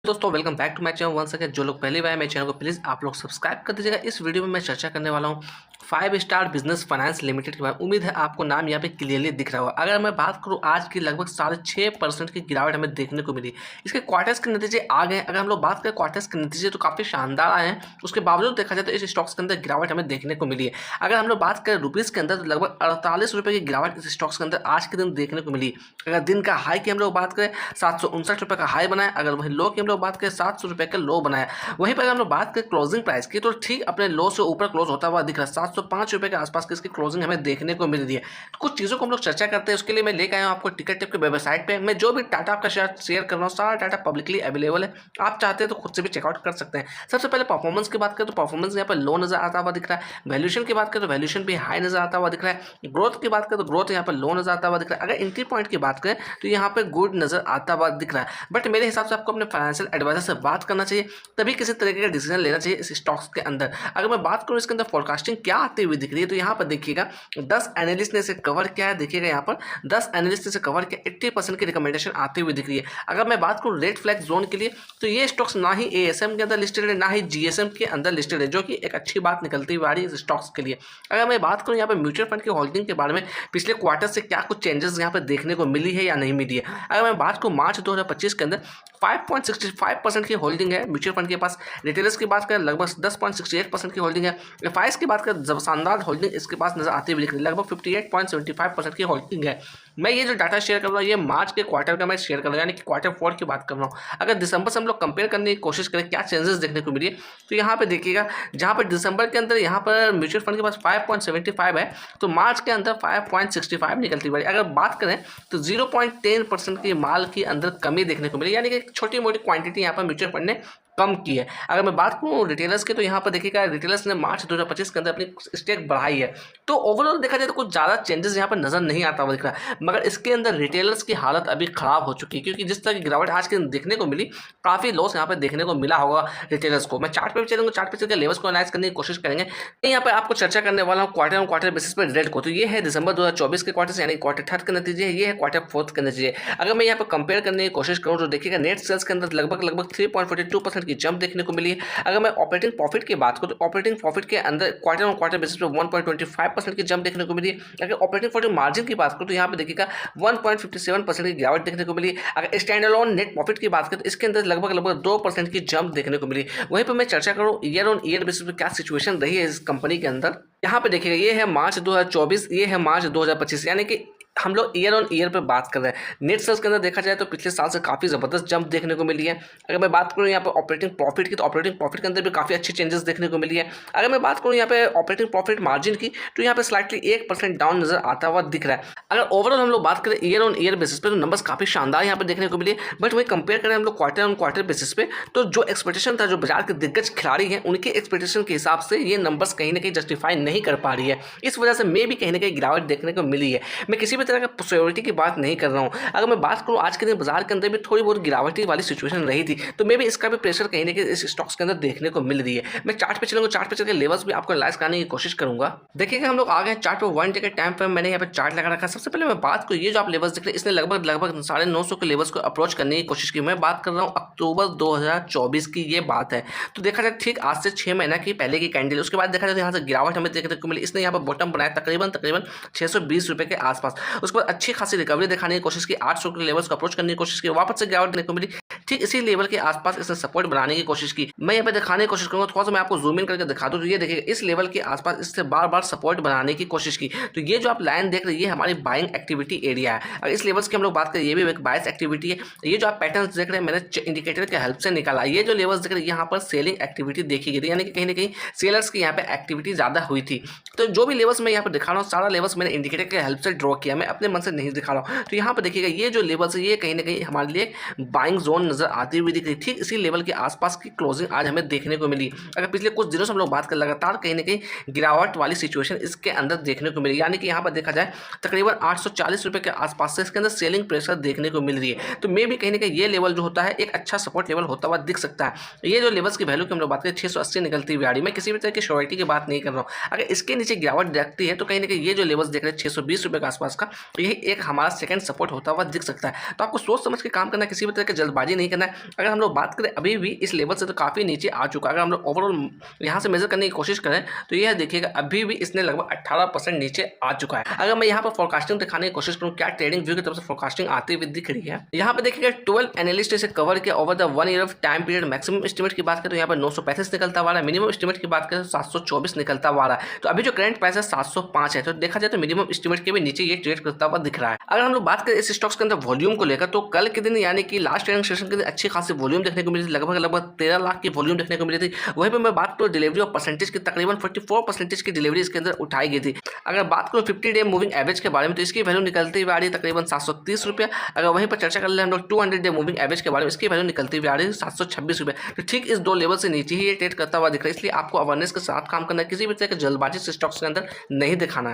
दोस्तों welcome back to my channel once again. जो लोग पहली बार मेरे चैनल को प्लीज़ आप लोग सब्सक्राइब कर दीजिएगा। इस वीडियो में मैं चर्चा करने वाला हूँ 5 स्टार बिजनेस फाइनेंस लिमिटेड के बारे में। उम्मीद है आपको नाम यहाँ पे क्लियरली दिख रहा होगा। अगर मैं बात करूँ आज की लगभग 6.5% की गिरावट हमें देखने को मिली। इसके क्वार्टर्स के नतीजे आ गए। अगर हम लोग बात करें क्वार्टर्स के नतीजे तो काफ़ी शानदार आए हैं। उसके बावजूद देखा जाए तो इस स्टॉक्स के अंदर गिरावट हमें देखने को मिली है। अगर हम लोग बात करें रुपीज़ के अंदर तो लगभग 48 रुपये की गिरावट इस स्टॉक्स के अंदर आज के दिन देखने को मिली। अगर दिन का हाई की हम लोग बात करें 759 रुपये का हाई बनाया। अगर वही लो की हम लोग बात करें 700 रुपये का लो बनाया। वहीं पर अगर हम लोग बात करें क्लोजिंग प्राइस की तो ठीक अपने लो से ऊपर क्लोज होता हुआ दिख रहा है। 705 रुपये के आसपास की इसकी क्लोजिंग हमें देखने को मिल रही है। तो कुछ चीज़ों को हम लोग चर्चा करते हैं। उसके लिए मैं लेकर आया हूँ आपको टिकट टिप के वेबसाइट पे। मैं जो भी डाटा आपका शेयर कर रहा हूँ सारा डाटा पब्लिकली अवेलेबल है। आप चाहते हैं तो खुद से भी चेकआउट कर सकते हैं। सबसे पहले परफॉर्मेंस की बात करें तो परफॉर्मेंस यहाँ पर लो नजर आता हुआ दिख रहा है। वैल्यूएशन की बात करें तो वैल्यूएशन भी हाई नजर आता हुआ दिख रहा है। ग्रोथ की बात करें तो ग्रोथ यहाँ पर लो नजर आता हुआ दिख रहा है। अगर एंट्री पॉइंट की बात करें तो यहाँ पे गुड नजर आता हुआ दिख रहा है। बट मेरे हिसाब से आपको अपने फाइनेंशियल एडवाइजर से बात करना चाहिए, तभी किसी तरीके का डिसीजन लेना चाहिए इस स्टॉक्स के अंदर। अगर मैं बात करूँ इसके अंदर फोरकास्टिंग क्या आती हुई दिख रही है तो यहाँ पर देखिएगा 10 एनालिस्ट ने इसे कवर किया है। देखिएगा यहाँ पर 10 एनालिस्ट ने इसे कवर किया, 80% की रिकमेंडेशन आती हुई दिख रही है। अगर मैं बात करूँ रेड फ्लैग जोन के लिए तो ये स्टॉक्स ना ही एएसएम के अंदर लिस्टेड है ना ही जीएसएम के अंदर लिस्टेड है, जो कि एक अच्छी बात निकलती हुई आ रही है इस स्टॉक्स के लिए। अगर मैं बात करूँ यहाँ पर म्यूचुअल फंड की होल्डिंग के बारे में पिछले क्वार्टर से क्या कुछ चेंजेस यहाँ पर देखने को मिली है या नहीं मिली है। अगर मैं बात करूँ मार्च 2025 के अंदर 5.65% की होल्डिंग है म्यूचुअल फंड के पास। रिटेलर्स की बात करें लगभग 10.68% की होल्डिंग है। एफआईएस की बात करें जब शानदार होल्डिंग इसके पास नजर आती हुई दिख रही है, लगभग 58.75% की होल्डिंग है। मैं ये जो डाटा शेयर कर रहा हूँ ये मार्च के क्वार्टर का मैं शेयर कर रहा हूँ, यानी कि क्वार्टर 4 की बात कर रहा हूँ। अगर दिसंबर से हम लोग कंपेयर करने की कोशिश करें क्या चेंजेस देखने को मिली तो यहाँ पे देखिएगा जहाँ पर दिसंबर के अंदर यहाँ पर म्यूचुअल फंड के पास 5.75 है तो मार्च के अंदर 5.65 निकलती है। अगर बात करें तो 0.10% की माल की अंदर कमी देखने को मिली, यानी कि छोटी मोटी क्वांटिटी यहाँ पर म्यूचुअल फंड ने कम की है। अगर मैं बात करूँ रिटेलर्स की तो यहाँ पर देखिएगा रिटेलर्स ने मार्च 2025 के अंदर अपनी स्टेक बढ़ाई है। तो ओवरऑल देखा जाए तो कुछ ज़्यादा चेंजेस यहाँ पर नजर नहीं आता हुआ दिख रहा है। मगर इसके अंदर रिटेलर्स की हालत अभी खराब हो चुकी है, क्योंकि जिस तरह की गिरावट आज के दिन देखने को मिली काफ़ी लॉस यहाँ पर देखने को मिला होगा रिटेलर्स को। मैं चार्ट पे भी चलूंगा, चार्ट पे चल के लेवल्स को एनालाइज करने की कोशिश करेंगे। यहाँ पर आपको चर्चा करने वाला हूँ क्वार्टर ऑन क्वार्टर बेसिस पर रेट को। तो ये है दिसंबर 2024 के क्वार्टर से, यानी क्वार्टर 3 के नतीजे, ये है क्वार्टर 4 के नतीजे। अगर मैं यहाँ पर कंपेयर करने की कोशिश करूँ तो देखिएगा नेट सेल्स के अंदर लगभग 3.42% की जंप देखने को मिली है। अगर मैं ऑपरेटिंग प्रॉफिट की बात करूँ तो ऑपरेटिंग प्रॉफिट के अंदर क्वार्टर ऑन क्वार्टर बेसिस पे 1.25% की जंप देखने को मिली है। अगर ऑपरेटिंग प्रॉफिट मार्जिन की बात करूँ तो यहाँ पे देखिएगा 1.57% की गिरावट देखने को मिली। अगर स्टैंड अलोन नेट प्रॉफिट की बात करें तो इसके अंदर लगभग 2% की जंप देखने को मिली। वहीं पर मैं चर्चा करूँ ईयर ऑन ईयर बेसिस पे क्या सिचुएशन रही है इस कंपनी के अंदर। यहाँ पे देखिएगा ये है मार्च 2024, ये है मार्च 2025, यानी कि हम लोग ईयर ऑन ईयर पे बात कर रहे हैं। नेट सेल्स के अंदर देखा जाए तो पिछले साल से काफ़ी ज़बरदस्त जंप देखने को मिली है। अगर मैं बात करूँ यहाँ पे ऑपरेटिंग प्रॉफिट की तो ऑपरेटिंग प्रॉफिट के अंदर भी काफ़ी अच्छी चेंजेस देखने को मिली है। अगर मैं बात करूँ यहाँ पे ऑपरेटिंग प्रॉफिट मार्जिन की तो यहाँ पे स्लाइटली 1% डाउन नजर आता हुआ दिख रहा है। अगर ओवरऑल हम लोग बात करें ईयर ऑन ईयर बेसिस पे तो नंबर्स काफ़ी शानदार यहाँ पे देखने को मिले। बट वही कंपेयर करें हम लोग क्वार्टर ऑन क्वार्टर बेसिस पे तो जो एक्सपेक्टेशन था, जो बाजार के दिग्गज खिलाड़ी हैं उनके एक्सपेक्टेशन के हिसाब से ये नंबर्स कहीं ना कहीं जस्टिफाई नहीं कर पा रही है। इस वजह से मे भी कहीं ना कहीं गिरावट देखने को मिली है। मैं किसी भी तरह का सिक्योरिटी की बात नहीं कर रहा हूं। अगर मैं बात करूं आज के दिन बाजार के अंदर भी थोड़ी बहुत गिरावटी वाली सिचुएशन रही थी तो मे भी इसका भी प्रेशर कहीं ना कहीं इस स्टॉक्स के अंदर देखने को मिल रही है। मैं चार्ट पे चलूंगा, चार्ट पे चलकर लेवल्स भी आपको एनालाइज करने की कोशिश करूंगा। देखिएगा हम लोग आ गए चार्ट पे 1 डे के टाइम पे। मैंने यहाँ पे चार्ट लगा रखा है। सबसे पहले मैं बात करूँ ये जो आप लेवल्स देख रहे हैं इसने लगभग 950 के लेवल्स को अप्रोच करने की कोशिश की। मैं बात कर रहा हूँ अक्टूबर 2024 की ये बात है। तो देखा जाए ठीक आज से 6 महीना की पहले की कैंडल, उसके बाद देखा जाए यहाँ से गिरावट हमें देखने को मिली। इसने यहाँ पर बॉटम बनाया तकरीबन 620 रुपये के आसपास। उसके बाद अच्छी खासी रिकवरी दिखाने की कोशिश की, 800 के लेवल्स को अप्रोच करने की कोशिश की, वापस से गिरावट देखने को मिली। ठीक इसी लेवल के आसपास इसने सपोर्ट बनाने की कोशिश की। मैं यहाँ पे दिखाने की कोशिश करूंगा, थोड़ा सा मैं आपको जूम इन करके दिखा दूं तो ये देखिए इस लेवल के आसपास इससे बार बार सपोर्ट बनाने की कोशिश की। तो ये जो आप लाइन देख रहे हैं ये हमारी बाइंग एक्टिविटी एरिया है। अगर इस लेवल्स की हम लोग बात करें ये भी एक बाइस एक्टिविटी है। ये जो आप पैटर्न देख रहे हैं मैंने इंडिकेटर के हेल्प से निकाला। ये जो लेवल्स देख रहे हैं यहाँ पर सेलिंग एक्टिविटी देखी गई थी, यानी कि कहीं ना कहीं सेलर्स की यहाँ पे एक्टिविटी ज्यादा हुई थी। तो जो भी लेवल्स मैं यहाँ पे दिखा रहा हूँ सारा लेवल्स मैंने इंडिकेटर के हेल्प से ड्रॉ किया, मैं अपने मन से नहीं दिखा रहा हूँ। तो यहाँ पर देखिएगा ये जो लेवल्स है ये कहीं ना कहीं हमारे लिए बाइंग जोन नजर आती हुई दिख रही। ठीक इसी लेवल के आसपास की क्लोजिंग आज हमें देखने को मिली। अगर पिछले कुछ दिनों से हम लोग बात करें लगातार कहीं ना कहीं गिरावट वाली सिचुएशन इसके अंदर देखने को मिली, यानी कि यहाँ पर देखा जाए तकरीबन 840 रुपये के आसपास से इसके अंदर सेलिंग प्रेशर देखने को मिल रही है। तो मे भी कहीं ना कहीं ये लेवल जो होता है एक अच्छा सपोर्ट लेवल होता हुआ दिख सकता है। ये जो लेवल्स की वैल्यू की हम लोग बात करें 680 निकलती हुई आ रही है। मैं किसी भी तरह की श्योरिटी की बात नहीं कर रहा हूँ। अगर इसके नीचे गिरावट देखती है तो कहीं ना कहीं ये जो लेवल्स देख रहे हैं 620 रुपये के आसपास का, यही एक हमारा सेकंड सपोर्ट होता हुआ दिख सकता है। तो आपको सोच समझ के काम करना, किसी भी तरह की जल्दबाजी नहीं नहीं करना है। अगर हम लोग बात करें अभी भी इस लेवल से तो काफ़ी नीचे आ चुका है। अगर हम लोग ओवरऑल यहाँ से मेजर करने की कोशिश करें तो यह देखिएगा अभी भी इसने लगभग 18% नीचे आ चुका है। अगर मैं यहाँ पर फोरकास्टिंग दिखाने की कोशिश करूँ, क्या ट्रेडिंग व्यू की तरफ से फोरकास्टिंग आती हुई दिख रही है। यहाँ पर देखिएगा 12 एनालिस्ट इसे कवर किया over the 1 year of time period. Maximum estimate की बात करें तो यहाँ पर 935 निकलता हुआ है, मिनिमम एस्टिमेट की बात करें तो 724 निकलता हुआ है। तो अभी जो करंट प्राइस है 705 है, तो देखा जाए तो मिनिमम एस्टिमेट के भी नीचे ये ट्रेड करता हुआ दिख रहा है। अगर हम लोग बात करें इस स्टॉक्स के अंदर वॉल्यूम को लेकर, तो कल के दिन यानी कि लास्ट ट्रेडिंग सेशन के दिन अच्छी खासी वॉल्यूम देखने को मिली थी, लगभग 13 लाख की वॉल्यूम देखने को मिली थी। वहीं पर मैं बात करूँ डिलीवरी और परसेंटेज की, तकरीबन 44% की डिलीवरी इसके अंदर उठाई गई थी। अगर बात करूँ 50 डे मूविंग एवरेज के बारे में, तो इसकी वैल्यू निकलती हुई आ रही है तकरीबन 730 रुपये। अगर वहीं पर चर्चा कर ले हम लोग 200 डे मूविंग एवरेज के बारे में, इसकी वैल्यू निकलती हुई आ रही है 726 रुपये। तो ठीक इस दो लेवल से नीचे ही ये ट्रेड करता हुआ दिख रहा है, इसलिए आपको अवेयरनेस के साथ काम करना है, किसी भी तरह के जल्दबाजी से स्टॉक्स के अंदर नहीं दिखाना है।